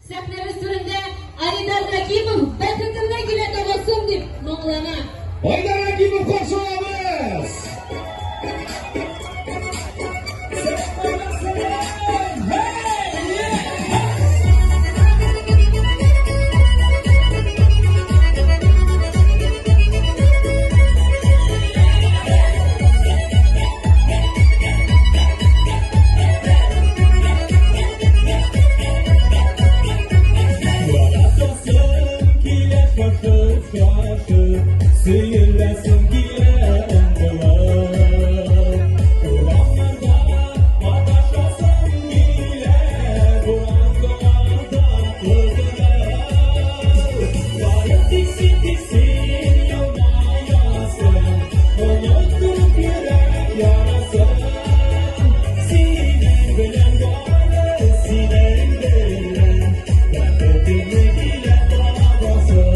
Sahne üstünde Aydar Rakimov Bakıtına güle tabassum deyip mo'lama. Aydar Rakimov qarshi olamiz. Sıyırlasın gile ondular Ulanlarda adaşlasın gile Bulandolardan kırdılar Varıp diksin diksin yolmayasın Unutturup yürek yarasın Sinen bilen varı sinen bilen Rahmetine gile babasın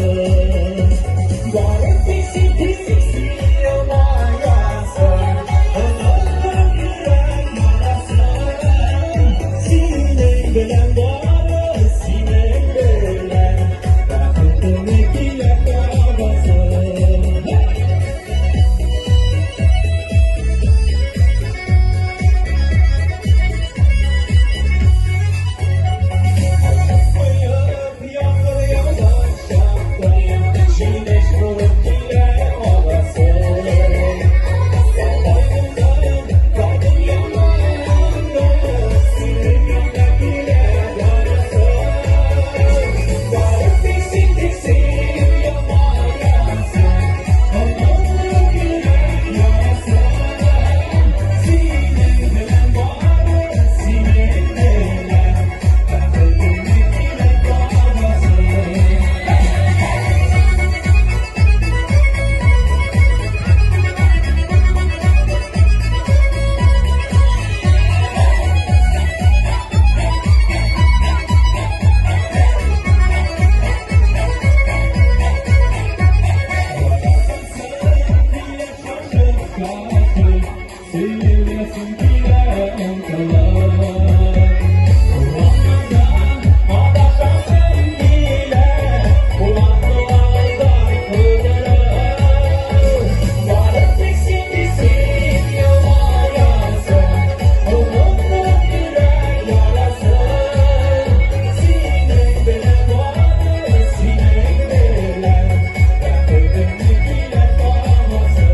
Varıp diksin diksin yolmayasın Unutturup yürek yarasın Sinen bilen varı sinen bilen Rahmetine gile babasın Sıyırlasın gile ondular Ulanlarda adaşlasın gile Bulandolardan kırdılar Varıp diksin diksin yolmayasın Unutturup yürek yarasın Sinen bilen varı sinen bilen Rahmetine gile babasın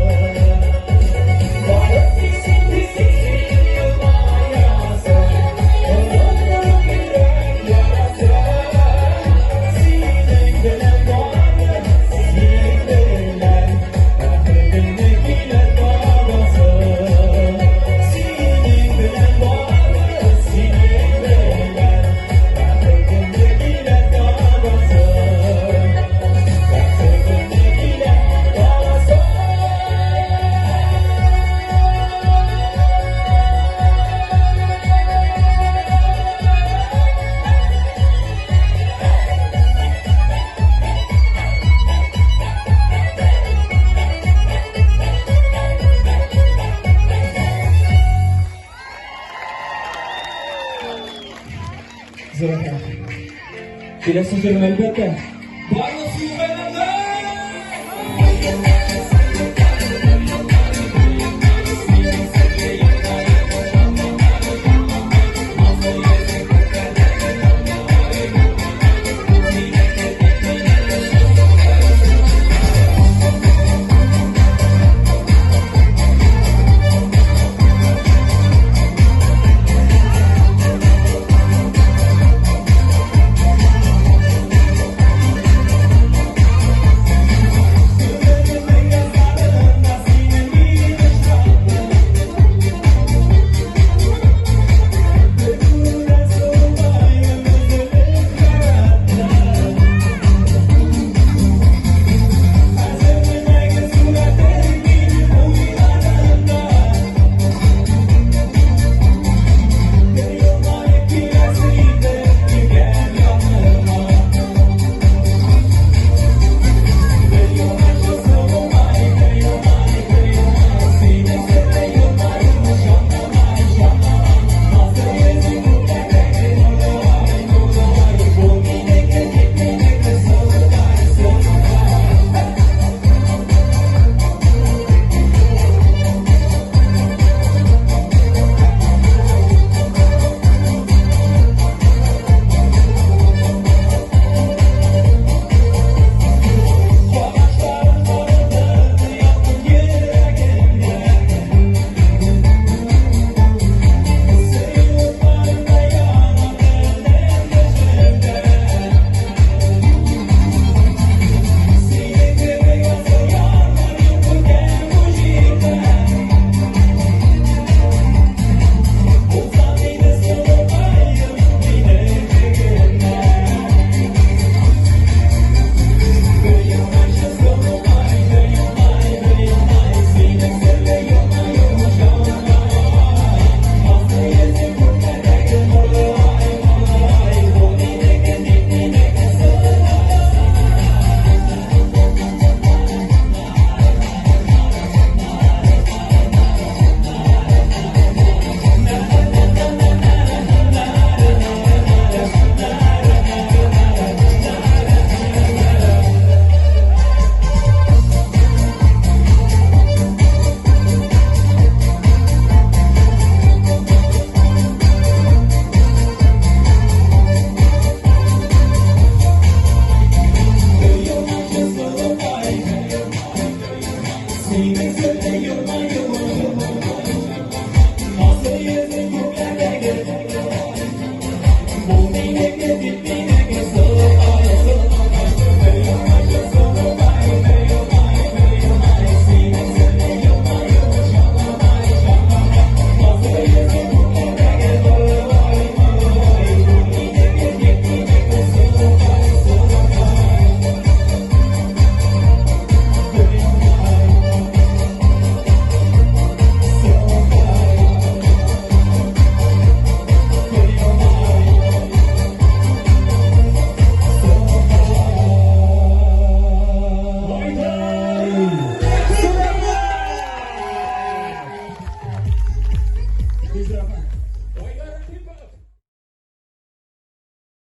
Varıp diksin diksin yolmayasın Unutturup yürek yarasın Sinen bilen varı sinen bilen Rahmetine gile babasın Sinen bilen varı sinen bilen Rahmetine gile babasın Rahmetine gile babasın Zırhı. Bilasizdir elbette. Varlık sizden